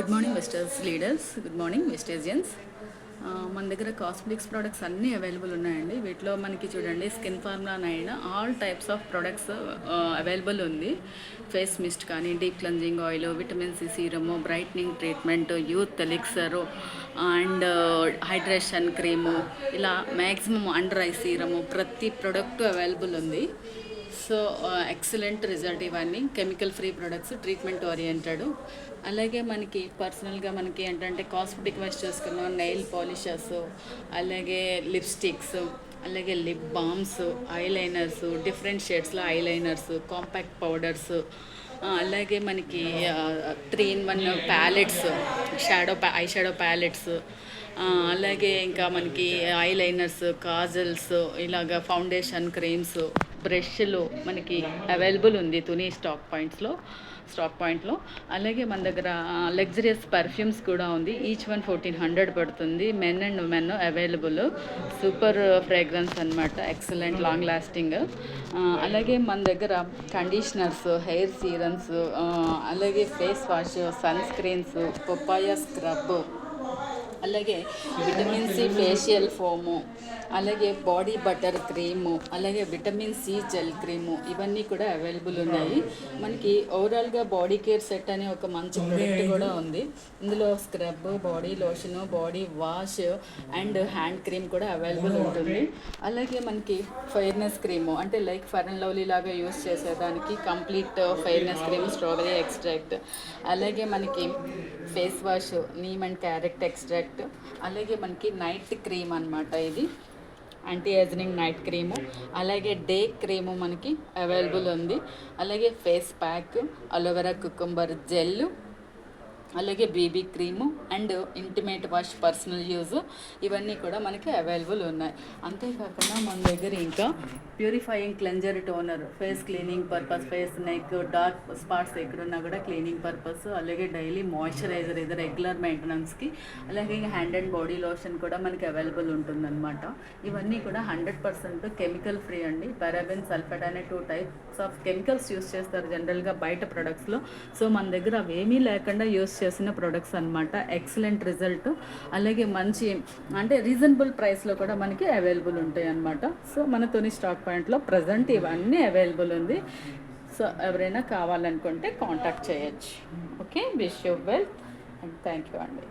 Good morning వెస్టర్స్ leaders, good morning Vestigians. మన దగ్గర కాస్మెటిక్స్ ప్రోడక్ట్స్ అన్నీ అవైలబుల్ ఉన్నాయండి. వీటిలో మనకి చూడండి స్కిన్ ఫార్ములా అయినా all types of products available ఉంది. ఫేస్ మిస్ట్ కానీ, deep cleansing oil, vitamin C serum, brightening treatment, youth elixir and hydration cream, ఇలా మ్యాక్సిమం అండర్ ఐ సీరము ప్రతి ప్రోడక్ట్ అవైలబుల్ ఉంది. So excellent result. ఇవన్నీ chemical free products, treatment oriented. అలాగే మనకి పర్సనల్గా మనకి ఏంటంటే కాస్మెటిక్ వైజ్ చూసుకున్నాం, నెయిల్ పాలిషెస్, అలాగే లిప్స్టిక్స్, అలాగే లిప్ బామ్స్, ఐలైనర్స్, డిఫరెంట్ షేడ్స్లో ఐలైనర్స్, కాంపాక్ట్ పౌడర్స్, అలాగే మనకి 3-in-1 palettes, eye shadow palettes, అలాగే ఇంకా మనకి ఐలైనర్స్, కాజల్స్, ఇలాగ ఫౌండేషన్ క్రీమ్స్, బ్రష్లు మనకి అవైలబుల్ ఉంది తుని స్టాక్ పాయింట్లో. అలాగే మన దగ్గర లగ్జరియస్ పర్ఫ్యూమ్స్ కూడా ఉంది. ఈచ్ వన్ 1400 పడుతుంది. Men and women available. Super fragrance అనమాట, ఎక్సలెంట్ లాంగ్ లాస్టింగ్. అలాగే మన దగ్గర కండిషనర్స్, హెయిర్ సీరమ్స్, అలాగే face wash, sunscreens, papaya scrub, అలాగే విటమిన్ సి ఫేషియల్ ఫోము, అలాగే బాడీ బటర్ క్రీము, అలాగే విటమిన్ సి జెల్ క్రీము, ఇవన్నీ కూడా అవైలబుల్ ఉన్నాయి. మనకి ఓవరాల్గా బాడీ కేర్ సెట్ అనే ఒక మంచి ప్రోడక్ట్ కూడా ఉంది. ఇందులో scrub, body lotion, body wash and hand cream కూడా అవైలబుల్ ఉంటుంది. అలాగే మనకి ఫెయిర్నెస్ క్రీము, అంటే లైక్ ఫెర్ అండ్ లవ్లీ లాగా యూస్ చేసేదానికి complete fairness cream, strawberry extract, అలాగే మనకి face wash, neem and carrot extract, అలాగే మనకి నైట్ క్రీమ్ అనమాట, ఇది యాంటీ ఏజింగ్ నైట్ క్రీము, అలాగే డే క్రీము మనకి అవైలబుల్ ఉంది. అలాగే face pack, aloe vera cucumber gel, అలాగే BB cream and intimate wash personal use, ఇవన్నీ కూడా మనకి అవైలబుల్ ఉన్నాయి. అంతేకాకుండా మన దగ్గర ఇంకా purifying cleanser toner, face cleaning purpose, face neck dark spots ఎక్కడున్నా కూడా క్లీనింగ్ పర్పస్, అలాగే డైలీ మాయిశ్చరైజర్ ఇది రెగ్యులర్ మెయింటెనెన్స్కి, అలాగే హ్యాండ్ అండ్ బాడీ లోషన్ కూడా మనకి అవైలబుల్ ఉంటుందన్నమాట. ఇవన్నీ కూడా 100% కెమికల్ ఫ్రీ అండి. పారాబెన్, సల్ఫేట్ అనే 2 టైప్స్ ఆఫ్ కెమికల్స్ యూస్ చేస్తారు జనరల్గా బయట ప్రొడక్ట్స్లో. సో మన దగ్గర అవేమీ లేకుండా యూస్ చేసిన ప్రొడక్ట్స్ అనమాట. Excellent result. అలాగే మంచి అంటే రీజనబుల్ ప్రైస్లో కూడా మనకి అవైలబుల్ ఉంటాయి అన్నమాట. సో మన తుని స్టాక్ పాయింట్లో ప్రజెంట్ ఇవన్నీ అవైలబుల్ ఉంది. సో ఎవరైనా కావాలనుకుంటే కాంటాక్ట్ చేయొచ్చు. Okay, wish you well and thank you అండి.